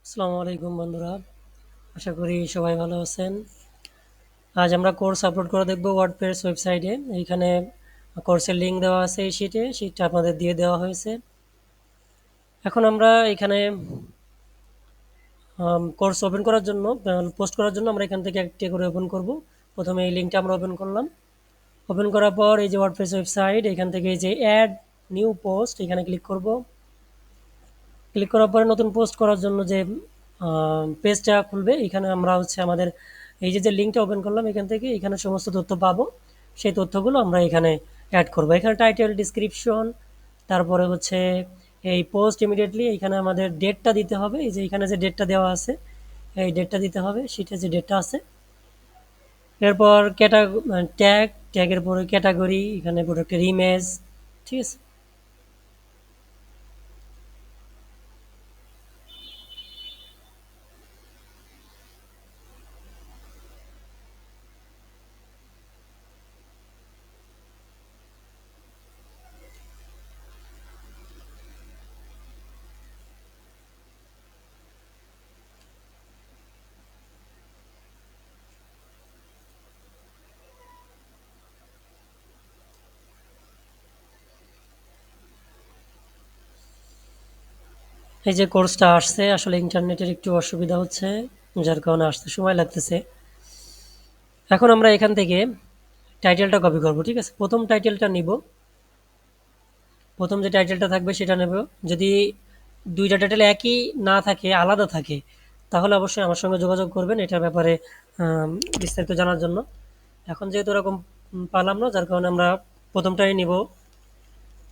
আসসালামু আলাইকুম বন্ধুরা, আশা করি সবাই ভালো আছেন। আজ আমরা কোর্স আপলোড করে দেখব ওয়ার্ডপ্রেস ওয়েবসাইটে। এইখানে কোর্সের লিঙ্ক দেওয়া আছে, এই শিটটা আপনাদের দিয়ে দেওয়া হয়েছে। এখন আমরা এখানে কোর্স ওপেন করার জন্য, পোস্ট করার জন্য আমরা এখান থেকে একটি করে ওপেন করব। প্রথমে এই লিঙ্কটা আমরা ওপেন করলাম। ওপেন করার পর এই যে ওয়ার্ডপ্রেস ওয়েবসাইট, এখান থেকে এই যে অ্যাড নিউ পোস্ট, এখানে ক্লিক করব। ক্লিক করার পরে নতুন পোস্ট করার জন্য যে পেজটা খুলবে, এখানে আমরা আমাদের এই যে লিঙ্কটা ওপেন করলাম, এখান থেকে এখানে সমস্ত তথ্য পাবো। সেই তথ্যগুলো আমরা এখানে অ্যাড করব। এখানে টাইটেল, ডিসক্রিপশন, তারপরে এই পোস্ট ইমিডিয়েটলি এখানে আমাদের ডেটটা দিতে হবে। এই যে এখানে যে ডেটটা দেওয়া আছে, এই ডেটটা দিতে হবে, সেটা যে ডেটটা আছে। এরপর ট্যাগের পরে ক্যাটাগরি, এখানে প্রোডাক্টের ইমেজ, ঠিক আছে। এই যে কোর্সটা আসছে, আসলে ইন্টারনেটের একটু অসুবিধা হচ্ছে, যার কারণে আসতে সময় লাগতেছে। এখন আমরা এখান থেকে টাইটেলটা কপি করব, ঠিক আছে। প্রথম টাইটেলটা নিব, প্রথম যে টাইটেলটা থাকবে সেটা নেব। যদি দুইটা টাইটেল একই না থাকে, আলাদা থাকে, তাহলে অবশ্যই আমার সঙ্গে যোগাযোগ করবেন এটার ব্যাপারে আম, বিস্তারিত জানার জন্য। এখন যেহেতু এরকম পারলাম না, যার কারণে আমরা প্রথমটাই নিব,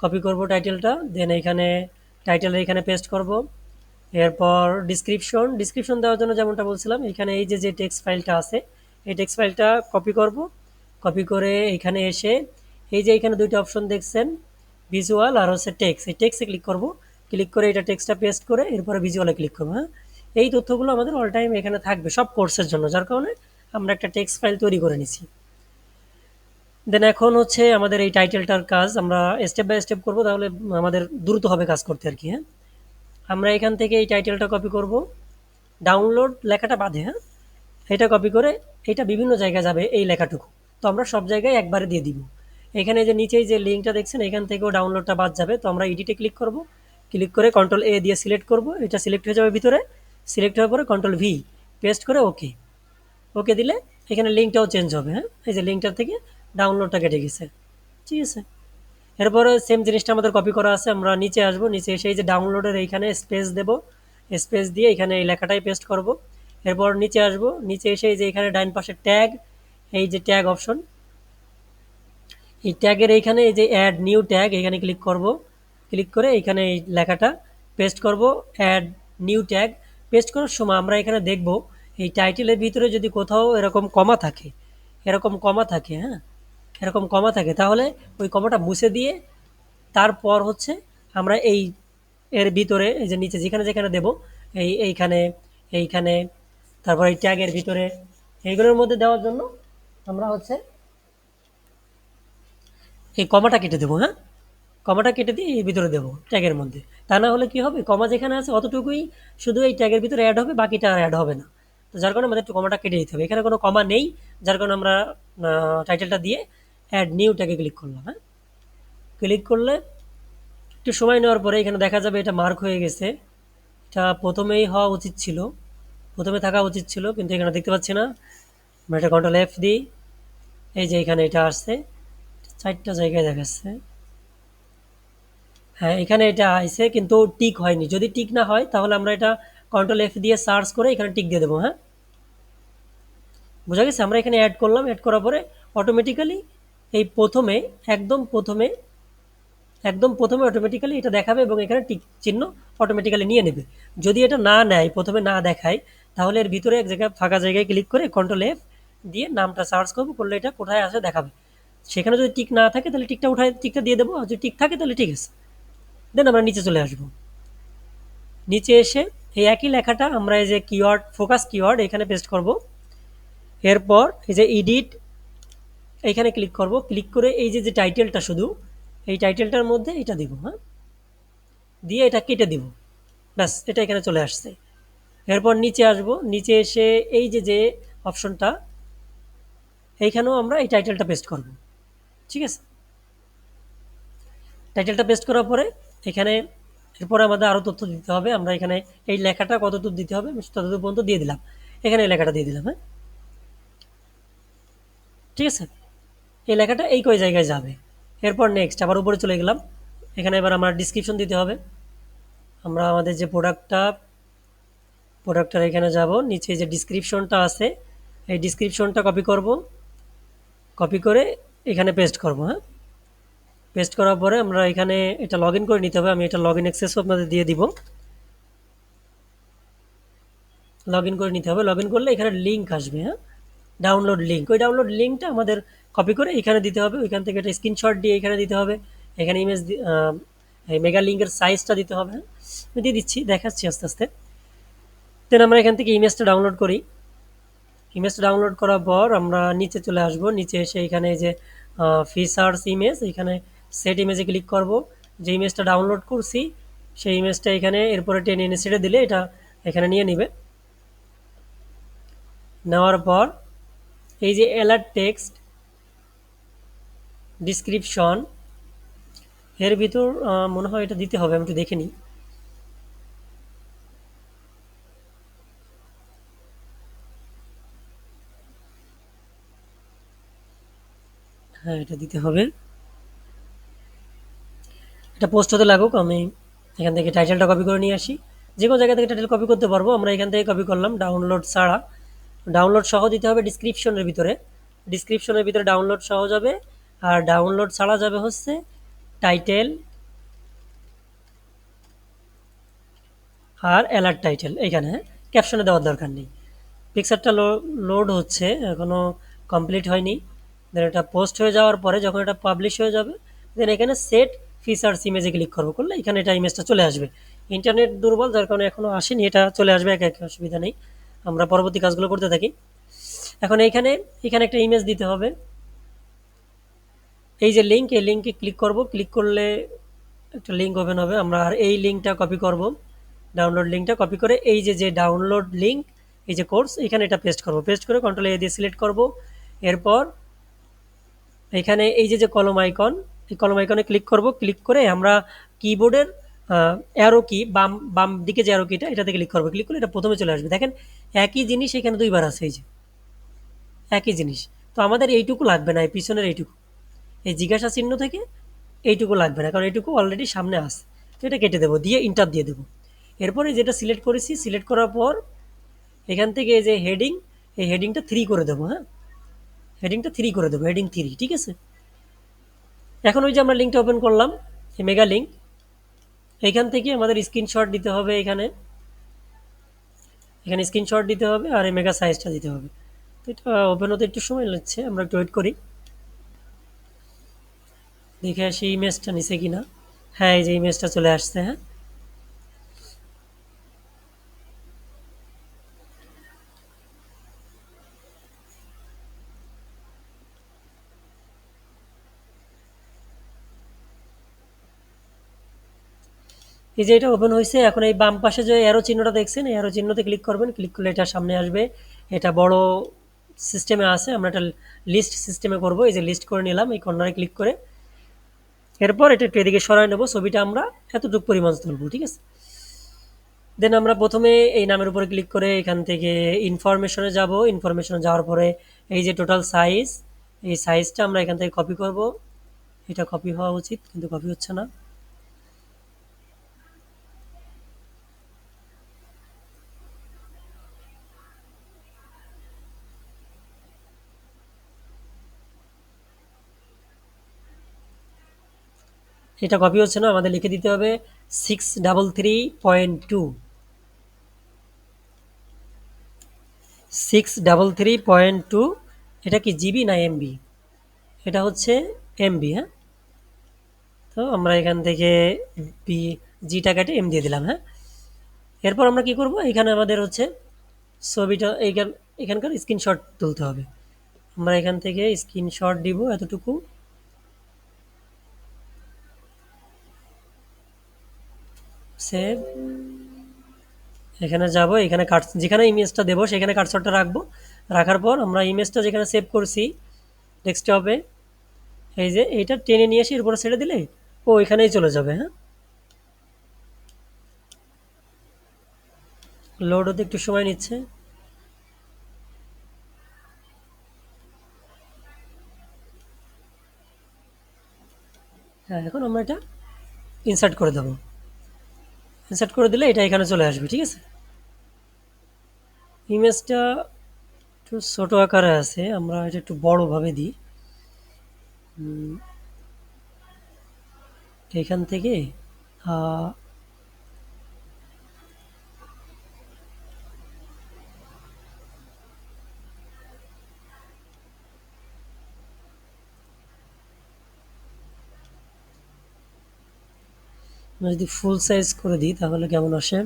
কপি করব টাইটেলটা, দেন এখানে টাইটেলের এখানে পেস্ট করব। এরপর ডিসক্রিপশন দেওয়ার জন্য যেমনটা বলছিলাম, এখানে এই যে টেক্সট ফাইলটা আছে, এই টেক্সট ফাইলটা কপি করব। কপি করে এখানে এসে এই যে এখানে দুইটা অপশন দেখছেন, ভিজুয়াল আর টেক্সট, এই টেক্সটে ক্লিক করব। ক্লিক করে এটা টেক্সটটা পেস্ট করে এরপরে ভিজুয়ালে ক্লিক করব। হ্যাঁ, এই তথ্যগুলো আমাদের অল টাইম এখানে থাকবে সব কোর্সের জন্য, যার কারণে আমরা একটা টেক্সট ফাইল তৈরি করে নিছি। দেন এখন আমাদের এই টাইটেলটার কাজ আমরা স্টেপ বাই স্টেপ করব, তাহলে আমাদের দ্রুত হবে কাজ করতে আর কি। হ্যাঁ, আমরা এখান থেকে এই টাইটেলটা কপি করব, ডাউনলোড লেখাটা বাদে। হ্যাঁ, এটা কপি করে এটা বিভিন্ন জায়গায় যাবে এই লেখাটুকু, তো আমরা সব জায়গায় একবারে দিয়ে দিব। এখানে যে নিচেই যে লিঙ্কটা দেখছেন, এখান থেকেও ডাউনলোডটা বাদ যাবে, তো আমরা এডিটে ক্লিক করব। ক্লিক করে কন্ট্রোল এ দিয়ে সিলেক্ট করব, এটা সিলেক্ট হয়ে যাবে ভিতরে। সিলেক্ট হওয়ার পরে কন্ট্রোল ভি পেস্ট করে ওকে, ওকে দিলে এখানে লিঙ্কটাও চেঞ্জ হবে। হ্যাঁ, এই যে লিঙ্কটার থেকে ডাউনলোডটা কেটে গেছে, ঠিক আছে। এরপরে সেম জিনিসটা আমাদের কপি করা আছে, আমরা নিচে আসবো, নিচে এসে এই যে ডাউনলোডের এইখানে স্পেস দেব, স্পেস দিয়ে এখানে এই লেখাটাই পেস্ট করব। এরপর নিচে আসবো, নিচে এসে এই যে এখানে ডাইন পাশে ট্যাগ, এই যে ট্যাগ অপশন, এই ট্যাগের এইখানে এই যে অ্যাড নিউ ট্যাগ, এখানে ক্লিক করব। ক্লিক করে এখানে এই লেখাটা পেস্ট করব, অ্যাড নিউ ট্যাগ। পেস্ট করার সময় আমরা এখানে দেখব এই টাইটেলের ভিতরে যদি কোথাও এরকম কমা থাকে, এরকম কমা থাকে, হ্যাঁ, এরকম কমা থাকে, তাহলে ওই কমাটা মুছে দিয়ে তারপর আমরা এর ভিতরে এই যে নিচে যেখানে যেখানে দেব, এইখানে, এইখানে, তারপর এই ট্যাগের ভিতরে, এইগুলোর মধ্যে দেওয়ার জন্য আমরা এই কমাটা কেটে দেবো। হ্যাঁ, কমাটা কেটে দিয়ে এই ভিতরে দেবো ট্যাগের মধ্যে। তা না হলে কি হবে, কমা যেখানে আছে অতটুকুই শুধু এই ট্যাগের ভিতরে অ্যাড হবে, বাকিটা আর অ্যাড হবে না। তো যার কারণে আমাদের একটু কমাটা কেটে দিতে হবে। এখানে কোনো কমা নেই, যার কারণে আমরা টাইটেলটা দিয়ে অ্যাড নিউ ট্যাগে ক্লিক করলাম। হ্যাঁ, ক্লিক করলে একটু সময় নেওয়ার পরে এখানে দেখা যাবে এটা মার্ক হয়ে গেছে। এটা প্রথমেই হওয়া উচিত ছিল, প্রথমে থাকা উচিত ছিল, কিন্তু এখানে দেখতে পাচ্ছি না। আমরা এটা কন্ট্রোল এফ দিই, এই যে এখানে এটা আসছে, চারটা জায়গায় দেখাচ্ছে। হ্যাঁ, এখানে এটা আইছে কিন্তু টিক হয়নি। যদি টিক না হয় তাহলে আমরা এটা কন্ট্রোল এফ দিয়ে সার্চ করে এখানে টিক দিয়ে দেবো। হ্যাঁ, বোঝা গেছে। আমরা এখানে অ্যাড করলাম, অ্যাড করার পরে অটোমেটিক্যালি এই প্রথমে, একদম প্রথমে, একদম প্রথমে অটোমেটিক্যালি এটা দেখাবে এবং এখানে টিক চিহ্ন অটোমেটিক্যালি নিয়ে নেবে। যদি এটা না নেয়, প্রথমে না দেখায়, তাহলে এর ভিতরে এক জায়গায় ফাঁকা জায়গায় ক্লিক করে কন্ট্রোল এফ দিয়ে নামটা সার্চ করবো, করলে এটা কোথায় আসে দেখাবে। সেখানে যদি টিক না থাকে তাহলে টিকটা উঠায় টিকটা দিয়ে দেবো, আর যদি টিক থাকে তাহলে ঠিক আছে। দেন আমরা নিচে চলে আসবো। নিচে এসে এই একই লেখাটা আমরা এই যে কিওয়ার্ড, ফোকাস কিওয়ার্ড এখানে পেস্ট করব। এরপর এই যে এডিট, এইখানে ক্লিক করব। ক্লিক করে এই যে টাইটেলটা, শুধু এই টাইটেলটার মধ্যে এটা দিব। হ্যাঁ, দিয়ে এটা কেটে দিব, ব্যাস এটা এখানে চলে আসছে। এরপর নিচে আসব, নিচে এসে এই যে অপশনটা, এইখানেও আমরা এই টাইটেলটা পেস্ট করব। ঠিক আছে, টাইটেলটা পেস্ট করার পরে এখানে এরপরে আমাদের আরও তথ্য দিতে হবে। আমরা এখানে এই লেখাটা কতদূর দিতে হবে আমি ততদূর পর্যন্ত দিয়ে দিলাম, এখানে এই লেখাটা দিয়ে দিলাম। হ্যাঁ, ঠিক আছে, এই লেখাটা এই কয় জায়গায় যাবে। এরপর নেক্সট আবার উপরে চলে গেলাম, এখানে এবার আমার ডিসক্রিপশন দিতে হবে। আমরা আমাদের যে প্রোডাক্টটার এখানে যাব, নিচে যে ডিসক্রিপশনটা আছে এই ডিসক্রিপশনটা কপি করব, কপি করে এখানে পেস্ট করব। হ্যাঁ, পেস্ট করার পরে আমরা এখানে এটা লগ ইন করে নিতে হবে। আমি এটা লগ ইন অ্যাক্সেসও আপনাদের দিয়ে দিব। লগ ইন করে নিতে হবে, লগ ইন করলে এখানে লিঙ্ক আসবে। হ্যাঁ, ডাউনলোড লিঙ্ক, ওই ডাউনলোড লিঙ্কটা আমাদের কপি করে এখানে দিতে হবে। ওইখান থেকে একটা স্ক্রিনশট দিয়ে এখানে দিতে হবে। এখানে ইমেজ এই মেগা লিঙ্কের সাইজটা দিতে হবে। হ্যাঁ, আমি দিয়ে দিচ্ছি, দেখাচ্ছি আস্তে আস্তে। দেন আমরা এখান থেকে ইমেজটা ডাউনলোড করি। ইমেজটা ডাউনলোড করার পর আমরা নিচে চলে আসব, নিচে এসে এখানে যে ফিচার্স ইমেজ, এখানে সেট ইমেজে ক্লিক করব। যে ইমেজটা ডাউনলোড করছি সেই ইমেজটা এখানে এরপরে টেনে এনে ছেড়ে দিলে এটা এখানে নিয়ে নিবে। নেওয়ার পর এই যে অ্যালার্ট টেক্সট ডিসক্রিপশন এর ভিতর মনে হয় এটা দিতে হবে, আমি একটু দেখে নিই। হ্যাঁ, এটা দিতে হবে। এটা পোস্ট হতে লাগুক, আমি এখান থেকে টাইটেলটা কপি করে নিয়ে আসি। যে কোনো জায়গা থেকে টাইটেল কপি করতে পারবো, আমরা এখান থেকে কপি করলাম। ডাউনলোড ছাড়া, ডাউনলোড সহ দিতে হবে ডিসক্রিপশনের ভিতরে। ডিসক্রিপশনের ভিতরে ডাউনলোড সহ যাবে, আর ডাউনলোড ছাড়া যাবে হচ্ছে টাইটেল আর অ্যালার্ট টাইটেল এইখানে। হ্যাঁ, ক্যাপশনে দেওয়ার দরকার নেই। পিকচারটা লোড হচ্ছে, এখনও কমপ্লিট হয়নি। দেন এটা পোস্ট হয়ে যাওয়ার পরে যখন এটা পাবলিশ হয়ে যাবে, দেন এখানে সেট ফিচার্স ইমেজে ক্লিক করবো, করলে এখানে এটা ইমেজটা চলে আসবে। ইন্টারনেট দুর্বল যার কারণে এখনও আসেনি, এটা চলে আসবে একে একে, অসুবিধা নেই। আমরা পরবর্তী কাজগুলো করতে থাকি। এখন এখানে এখানে একটা ইমেজ দিতে হবে। এই যে লিঙ্ক, এই লিঙ্কে ক্লিক করব, ক্লিক করলে একটা লিঙ্ক ওপেন হবে। আমরা আর এই লিঙ্কটা কপি করব, ডাউনলোড লিঙ্কটা কপি করে এই যে ডাউনলোড লিঙ্ক, এই যে কোর্স, এখানে এটা পেস্ট করব। পেস্ট করে কন্ট্রোল এ দিয়ে সিলেক্ট করব। এরপর এখানে এই যে কলম আইকন, এই কলম আইকনে ক্লিক করব। ক্লিক করে আমরা কিবোর্ডের অ্যারো কি, বাম বাম দিকে যে অ্যারো কিটা, এটাতে ক্লিক করব। ক্লিক করলে এটা প্রথমে চলে আসবে। দেখেন একই জিনিস এখানে দুইবার আছে, এই যে একই জিনিস। তো আমাদের এইটুকু লাগবে না, এই পিছনের এইটুকু, এই জিজ্ঞাসা চিহ্ন থেকে এইটুকু লাগবে না, কারণ এইটুকু অলরেডি সামনে আসে। তো এটা কেটে দেবো, দিয়ে ইন্টার দিয়ে দেবো। এরপরে যেটা সিলেক্ট করেছি, সিলেক্ট করার পর এখান থেকে এই যে হেডিং, এই হেডিংটা 3 করে দেবো। হ্যাঁ, হেডিংটা 3 করে দেবো, হেডিং 3। ঠিক আছে, এখন ওই যে আমরা লিঙ্কটা ওপেন করলাম, এই মেগা লিঙ্ক, এইখান থেকে আমাদের স্ক্রিনশট দিতে হবে। এখানে এখানে স্ক্রিনশট দিতে হবে আর এই মেগা সাইজটা দিতে হবে। তো এটা ওপেন হতে একটু সময় লাগছে, আমরা একটু ওয়েট করি, দেখে আসি ইমেজটা নিচে কিনা। হ্যাঁ, এই যে ইমেজটা চলে আসছে। হ্যাঁ, এই যে এটা ওপেন হয়েছে। এখন এই বাম পাশে যে অ্যারো চিহ্নটা দেখছেন, এই অ্যারো চিহ্নতে ক্লিক করবেন। ক্লিক করলে এটা সামনে আসবে। এটা বড় সিস্টেমে আছে, আমরা এটা লিস্ট সিস্টেমে করব। এই যে লিস্ট করে নিলাম এই কর্নারে ক্লিক করে। এরপর এটা একটু এদিকে সরাই নেব, ছবিটা আমরা এতটুকু পরিমাণ তুলবো। ঠিক আছে, দেন আমরা প্রথমে এই নামের উপরে ক্লিক করে এখান থেকে ইনফরমেশনে যাব। ইনফরমেশনে যাওয়ার পরে এই যে টোটাল সাইজ, এই সাইজটা আমরা এখান থেকে কপি করব। এটা কপি হওয়া উচিত, কিন্তু কপি হচ্ছে না। এটা কপি হচ্ছে না, আমাদের লিখে দিতে হবে 633.2। 633.2, এটা কি জিবি না এমবি? এটা হচ্ছে এমবি। হ্যাঁ, তো আমরা এখান থেকে বি জিটা কেটে এম দিয়ে দিলাম। হ্যাঁ, এরপর আমরা কি করব, এখানে আমাদের হচ্ছে ছবিটা এখানকার স্ক্রিনশট তুলতে হবে। আমরা এখান থেকে স্ক্রিনশট দিব এতটুকু। সেভ, এখানে যাব, এখানে যেখানে ইমেজটা দেবো সেখানে কার্সরটা রাখবো। রাখার পর আমরা ইমেজটা যেখানে সেভ করছি ডেস্কটপে, এই যে এইটা টেনে নিয়ে এসে এর উপরে ছেড়ে দিলে ও এখানেই চলে যাবে। হ্যাঁ, লোড হতে একটু সময় নিচ্ছে। হ্যাঁ, এখন আমরা এটা ইনসার্ট করে দেবো। ইনসার্ট করে দিলে এটা এখানে চলে আসবে। ঠিক আছে, ইমেজটা একটু ছোট আকারে আছে, আমরা এটা একটু বড় ভাবে দিই। এখান থেকে আহ, আমরা যদি ফুল সাইজ করে দিই তাহলে কেমন আসে।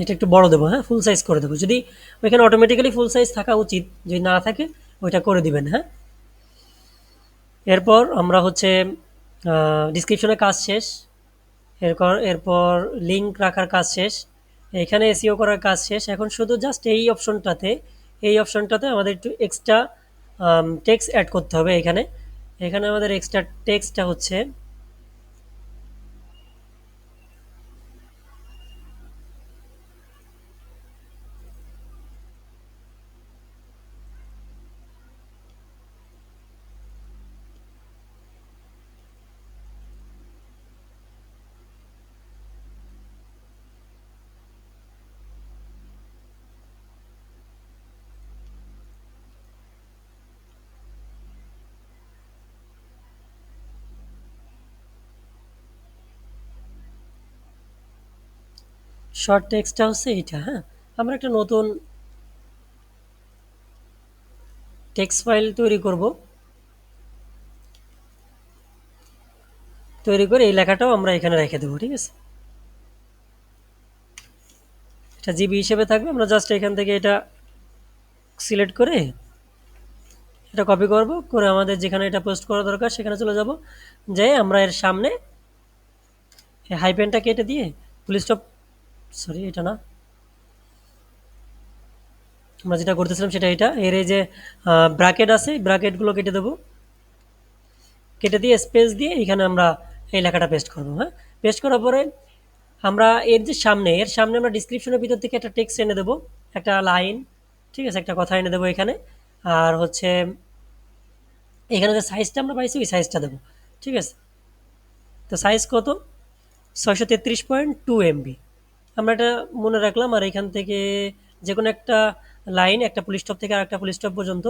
এটা একটু বড় দেবো। হ্যাঁ, ফুল সাইজ করে দেবো। যদি ওইখানে অটোমেটিক্যালি ফুল সাইজ থাকা উচিত, যদি না থাকে ওইটা করে দিবেন। হ্যাঁ, এরপর আমরা হচ্ছে ডিসক্রিপশনে কাজ শেষ। এরপর লিঙ্ক রাখার কাজ শেষ। এখানে এসইও করার কাজ শেষ। এখন শুধু জাস্ট এই অপশনটাতে আমাদের একটু এক্সট্রা টেক্সট অ্যাড করতে হবে। এখানে এখানে আমাদের এক্সট্রা টেক্সটটা হচ্ছে শর্ট টেক্সটটা হচ্ছে এইটা। হ্যাঁ, আমরা একটা নতুন টেক্সট ফাইল তৈরি করব। তৈরি করে এই লেখাটাও আমরা এখানে রেখে দেবো। ঠিক আছে, এটা জিবি হিসেবে থাকবে। আমরা জাস্ট এখান থেকে এটা সিলেক্ট করে এটা কপি করব, করে আমাদের যেখানে এটা পোস্ট করা দরকার সেখানে চলে যাব। যেয়ে আমরা এর সামনে এই হাইপেনটা কেটে দিয়ে ফুল স্টপ, সরি এটা না, আমরা যেটা করতেছিলাম সেটা এটা। এর এই যে ব্র্যাকেট আছে, ব্র্যাকেটগুলো কেটে দেবো। কেটে দিয়ে স্পেস দিয়ে এখানে আমরা এই লেখাটা পেস্ট করব। হ্যাঁ, পেস্ট করার পরে আমরা এর সামনে আমরা ডিসক্রিপশনের ভিতর থেকে একটা টেক্সট এনে দেবো, একটা লাইন। ঠিক আছে, একটা কথা এনে দেবো এখানে। আর হচ্ছে এখানে যে সাইজটা আমরা পাইছি ওই সাইজটা দেবো। ঠিক আছে, তো সাইজ কত? 633.2 MB। আমরা এটা মনে রাখলাম। আর এখান থেকে যে কোনো একটা লাইন, একটা পুলিশ স্টপ থেকে আর একটা পুলিশ স্টপ পর্যন্ত,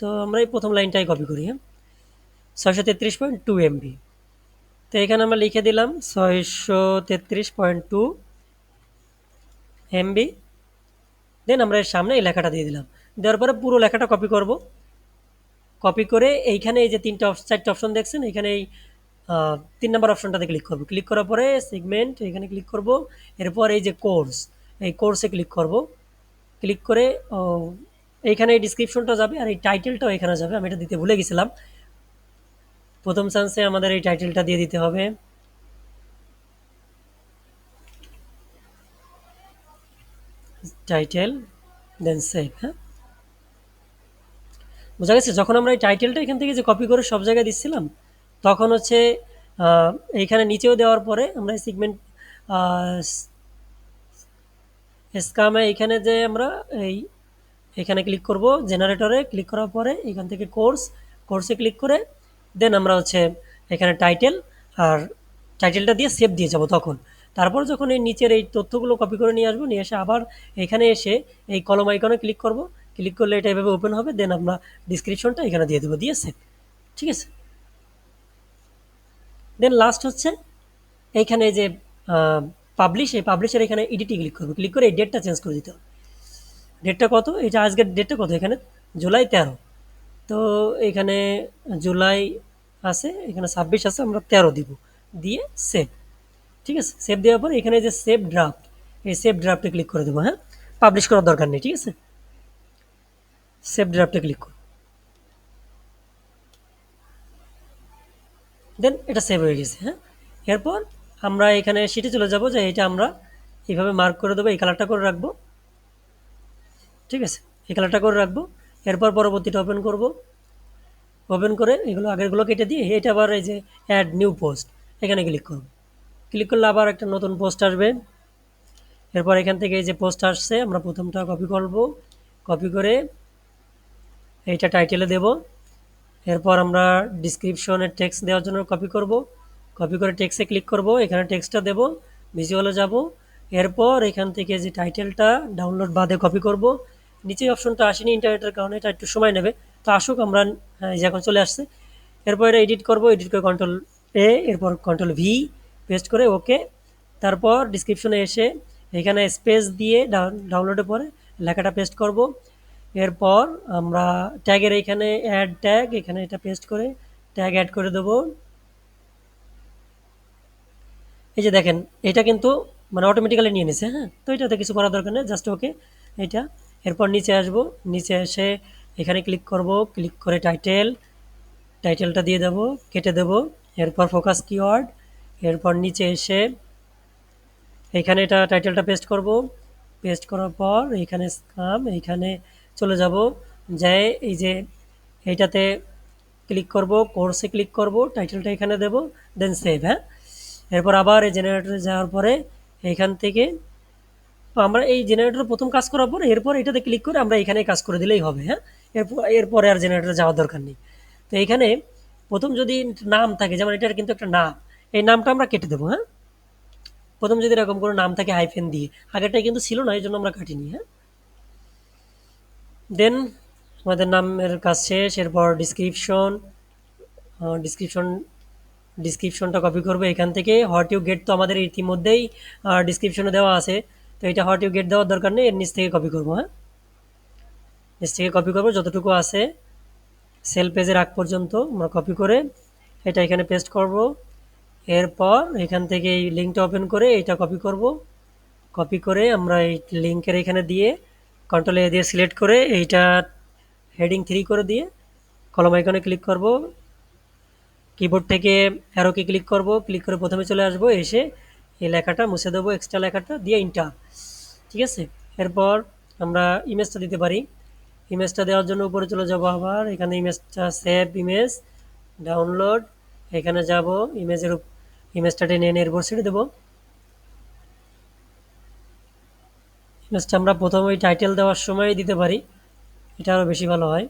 তো আমরা এই প্রথম লাইনটাই কপি করি। হ্যাঁ, 633.2 MB। তো এখানে আমরা লিখে দিলাম 633.2 MB। দেন আমরা এর সামনে এই লেখাটা দিয়ে দিলাম। দেওয়ার পরে পুরো লেখাটা কপি করব। কপি করে এইখানে এই যে চারটে অপশন দেখছেন, এখানে এই 3 নম্বর অপশনটাতে ক্লিক করব। ক্লিক করার পরে সেগমেন্ট এখানে ক্লিক করব। এরপর এই যে কোর্স, এই কোর্সে ক্লিক করব। ক্লিক করে এইখানে এই ডিসক্রিপশনটা যাবে আর এই টাইটেলটাও এখানে যাবে। আমি এটা দিতে ভুলে গেছিলাম। প্রথম চান্সে আমাদের এই টাইটেলটা দিয়ে দিতে হবে। টাইটেল, দেন সেভ। হ্যাঁ, বোঝা গেছে? যখন আমরা এই টাইটেলটা এখান থেকে যে কপি করে সব জায়গায় দিচ্ছিলাম, তখন হচ্ছে আহ, এইখানে নিচেও দেওয়ার পরে আমরা সেগমেন্ট স্কামে এখানে যে আমরা এই এখানে ক্লিক করব, জেনারেটরে ক্লিক করার পরে এখান থেকে কোর্সে ক্লিক করে দেন আমরা হচ্ছে এখানে টাইটেল আর টাইটেলটা দিয়ে সেভ দিয়ে যাব। তখন তারপর যখন এই নিচের এই তথ্যগুলো কপি করে নিয়ে আসবো, নিয়ে এসে আবার এখানে এসে এই কলম আইকনে ক্লিক করব। ক্লিক করলে এটা এভাবে ওপেন হবে। দেন আমরা ডিসক্রিপশনটা এখানে দিয়ে দেবো, দিয়ে সেভ। ঠিক আছে, দেন লাস্ট হচ্ছে এইখানে যে পাবলিশ, এই পাবলিশের এখানে এডিটে ক্লিক করবো। ক্লিক করে এই ডেটটা চেঞ্জ করে দিতে হবে। ডেটটা কত? এটা আজকের ডেটটা কত? এখানে জুলাই 13। তো এখানে জুলাই আছে, এখানে 26 আছে, আমরা 13 দিব। দিয়ে সেভ। ঠিক আছে, সেভ দেওয়ার পর এখানে যে সেভ ড্রাফট, এই সেভ ড্রাফটে ক্লিক করে দেবো। হ্যাঁ, পাবলিশ করার দরকার নেই। ঠিক আছে, সেভ ড্রাফটে ক্লিক করো। দেন এটা সেভ হয়ে গেছে। হ্যাঁ, এরপর আমরা এখানে শিটে চলে যাব, যে এটা আমরা এইভাবে মার্ক করে দেবো, এই কালারটা করে রাখবো। ঠিক আছে, এই কালারটা করে রাখবো। এরপর পরবর্তীটা ওপেন করব। ওপেন করে এগুলো আগেরগুলো কেটে দিয়ে এটা আবার এই যে অ্যাড নিউ পোস্ট, এখানে ক্লিক করব। ক্লিক করলে আবার একটা নতুন পোস্ট আসবে। এরপর এখান থেকে এই যে পোস্ট আসছে, আমরা প্রথমটা কপি করব। কপি করে এইটা টাইটেলে দেব। এরপর আমরা ডিসক্রিপশনের টেক্সট দেওয়ার জন্য কপি করব। কপি করে টেক্সটে ক্লিক করব, এখানে টেক্সটটা দেব, ভিজুয়ালে যাব। এরপর এখান থেকে যে টাইটেলটা ডাউনলোড বাদে কপি করব। নিচে অপশনটা আসেনি ইন্টারনেটের কারণে, এটা একটু সময় নেবে, তো আসুক। আমরা হ্যাঁ, এই যে এখন চলে আসছে। এরপর এটা এডিট করব, এডিট করে কন্ট্রোল এ, এরপর কন্ট্রোল ভি, পেস্ট করে ওকে। তারপর ডিসক্রিপশনে এসে এখানে স্পেস দিয়ে ডাউনলোডে পরে লেখাটা পেস্ট করব। এরপর আমরা ট্যাগের এখানে অ্যাড ট্যাগ, এখানে এটা পেস্ট করে ট্যাগ অ্যাড করে দেবো। এই যে দেখেন, এটা কিন্তু মানে অটোমেটিক্যালি নিয়ে নিছে। হ্যাঁ, তো এটাতে কিছু করার দরকার নেই, জাস্ট ওকে এটা। এরপর নিচে আসব, নিচে এসে এখানে ক্লিক করব, ক্লিক করে টাইটেলটা দিয়ে দেবো, কেটে দেবো। এরপর ফোকাস কিওয়ার্ড, এরপর নিচে এসে এইখানে এটা টাইটেলটা পেস্ট করব। পেস্ট করার পর এইখানে স্ক্যাম, এইখানে চলে যাব, যাই এই যে এইটাতে ক্লিক করব, কোর্সে ক্লিক করব, টাইটেলটা এখানে দেব, দেন সেভ। হ্যাঁ, এরপর আবার এই জেনারেটরে যাওয়ার পরে এইখান থেকে আমরা এই জেনারেটর প্রথম কাজ করার পর এরপর এটাতে ক্লিক করে আমরা এখানে কাজ করে দিলেই হবে। হ্যাঁ, এরপরে আর জেনারেটরে যাওয়ার দরকার নেই। তো এইখানে প্রথম যদি নাম থাকে, যেমন এটার কিন্তু একটা নাম, এই নামটা আমরা কেটে দেবো। হ্যাঁ, প্রথম যদি এরকম কোনো নাম থাকে হাইফেন দিয়ে, আগেরটাই কিন্তু ছিল না, এই জন্য আমরা কাটিনি। হ্যাঁ, দেন আমাদের নামের কাজ শেষ। এরপর ডিসক্রিপশন ডিসক্রিপশনটা কপি করবো এখান থেকে। হোয়াট ইউ গেট তো আমাদের ইতিমধ্যেই ডিসক্রিপশনে দেওয়া আছে, তো এটা হোয়াট ইউ গেট দেওয়ার দরকার নেই, এর নিচ থেকে কপি করবো। হ্যাঁ, নিচ থেকে কপি করবো, যতটুকু আছে সেল পেজের আগ পর্যন্ত আমরা কপি করে এটা এখানে পেস্ট করব। এরপর এখান থেকে এই লিঙ্কটা ওপেন করে এটা কপি করব। কপি করে আমরা এই লিঙ্কের এখানে দিয়ে কন্ট্রোল এ দিয়ে সিলেক্ট করে এইটা হেডিং 3 করে দিয়ে কলম আইকনে ক্লিক করব। কিবোর্ড থেকে অ্যারো কি ক্লিক করব, ক্লিক করে প্রথমে চলে আসব, এসে এই লেখাটা মুছে দেবো, এক্সট্রা লেখাটা দিয়ে ইন্টার। ঠিক আছে, এরপর আমরা ইমেজটা দিতে পারি। ইমেজটা দেওয়ার জন্য উপরে চলে যাব, আবার এখানে ইমেজটা সেভ ইমেজ ডাউনলোড, এখানে যাব, ইমেজটা টেনে এনে এরপর ছেড়ে দেবো। ইমেজটা আমরা প্রথমে ওই টাইটেল দেওয়ার সময় দিতে পারি, এটা আরও বেশি ভালো হয়।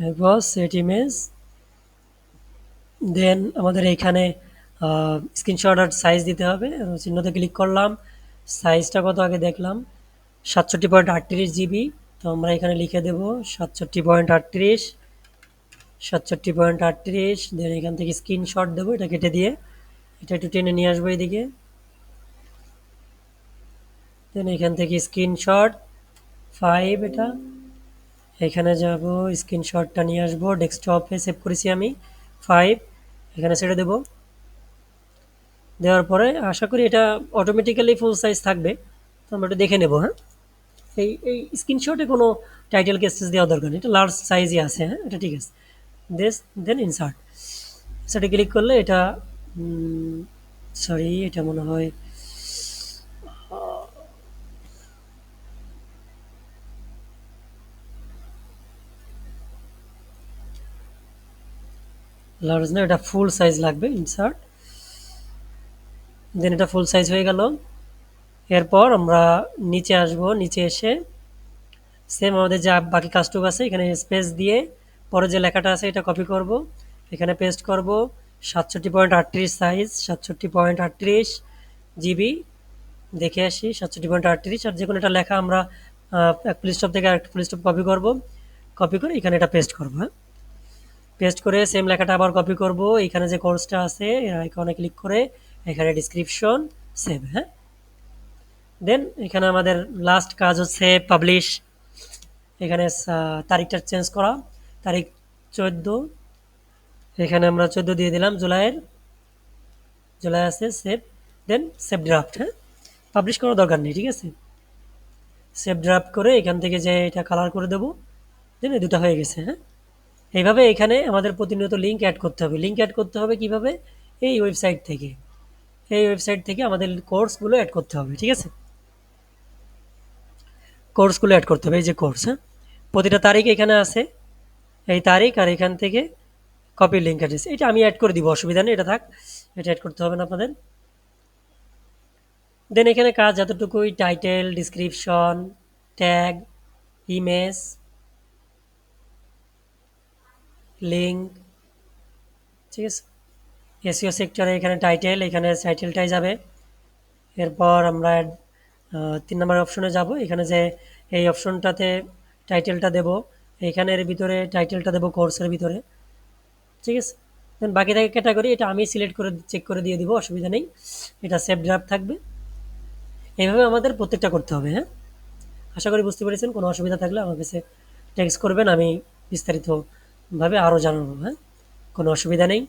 এরপর সেট ইমেজ, দেন আমাদের এইখানে স্ক্রিনশট আর সাইজ দিতে হবে। চিহ্নতে ক্লিক করলাম, সাইজটা কত আগে দেখলাম, 67.38 জিবি। তো আমরা এখানে লিখে দেব 67.38, 67.38। দেন এখান থেকে স্ক্রিনশট দেবো, এটা কেটে দিয়ে এটা একটু টেনে নিয়ে আসবো এদিকে। দেন এখান থেকে স্ক্রিনশট 5, এটা এখানে যাব, স্ক্রিনশটটা নিয়ে আসবো, ডেস্কটপে সেভ করেছি আমি 5, এখানে ছেড়ে দেবো। দেওয়ার পরে আশা করি এটা অটোমেটিক্যালি ফুল সাইজ থাকবে, তো আমরা একটু দেখে নেব। হ্যাঁ, এই স্ক্রিনশটে কোনো টাইটেল কেসেস দেওয়া দরকার নেই, এটা লার্জ সাইজই আছে। হ্যাঁ, এটা ঠিক আছে। দেন ইনসার্ট, সেটা ক্লিক করলে এটা সরি, এটা মনে হয় লার্জ না, এটা ফুল সাইজ লাগবে। ইনসার্ট, দেন এটা ফুল সাইজ হয়ে গেল। এরপর আমরা নিচে আসব, নিচে এসে সেম আমাদের যা বাকি কাজটুকু আছে এখানে স্পেস দিয়ে পরে যে লেখাটা আছে এটা কপি করব, এখানে পেস্ট করব। 67.38 সাইজ, 67.38 জিবি। দেখে আসি 67.38, আর যে কোনো একটা লেখা আমরা এক ফুল স্টপ থেকে আরেকটা ফুল স্টপ কপি করব। কপি করে এখানে এটা পেস্ট করব। হ্যাঁ, পেস্ট করে সেম লেখাটা আবার কপি করব, এখানে যে কোর্সটা আছে এর আইকনে ক্লিক করে এখানে ডিসক্রিপশন সেভ। হ্যাঁ, দেন এখানে আমাদের লাস্ট কাজ হচ্ছে পাবলিশ। এখানে তারিখটা চেঞ্জ করা, তারিখ 14, এখানে আমরা 14 দিয়ে দিলাম জুলাই আছে, সেভ। দেন সেভ ড্রাফট, হ্যাঁ, পাবলিশ করার দরকার নেই, ঠিক আছে। সেভ ড্রাফট করে এখান থেকে যে এটা কালার করে দেবো, দেন এই দুটো হয়ে গেছে, হ্যাঁ। এইভাবে এখানে আমাদের প্রতিনিয়ত লিঙ্ক অ্যাড করতে হবে। লিঙ্ক অ্যাড করতে হবে কিভাবে? এই ওয়েবসাইট থেকে। এই ওয়েবসাইট থেকে আমাদের কোর্সগুলো অ্যাড করতে হবে, ঠিক আছে। কোর্সগুলো অ্যাড করতে হবে, এই যে কোর্স, হ্যাঁ, প্রতিটা তারিখ এখানে আছে, এই তারিখ, আর এখান থেকে কপি লিঙ্ক অ্যাড্রেস, এটা আমি অ্যাড করে দিব, অসুবিধা নেই, এটা থাক, এটা অ্যাড করতে হবে না আপনাদের। দেন এখানে কাজ যতটুকুই, title, description, tag, image, link, ঠিক আছে। এসইও সেক্টরে এখানে টাইটেল, এখানে টাইটেলটাই যাবে। এরপর আমরা ৩ নম্বর অপশনে যাব, এখানে যে এই অপশনটাতে টাইটেলটা দেব, এখানের ভিতরে টাইটেলটা দেব কোর্সের ভিতরে, ঠিক আছে। দেন বাকি থাকে ক্যাটাগরি, এটা আমি সিলেক্ট করে চেক করে দিয়ে দিব, অসুবিধা নেই, এটা সেভ ড্রাফট থাকবে। এইভাবে আমাদের প্রত্যেকটা করতে হবে, হ্যাঁ। আশা করি বুঝতে পেরেছেন। কোনো অসুবিধা থাকলে আমার কাছে টেক্সট করবেন, আমি বিস্তারিতভাবে আরও জানাবো, হ্যাঁ। কোনো অসুবিধা নেই।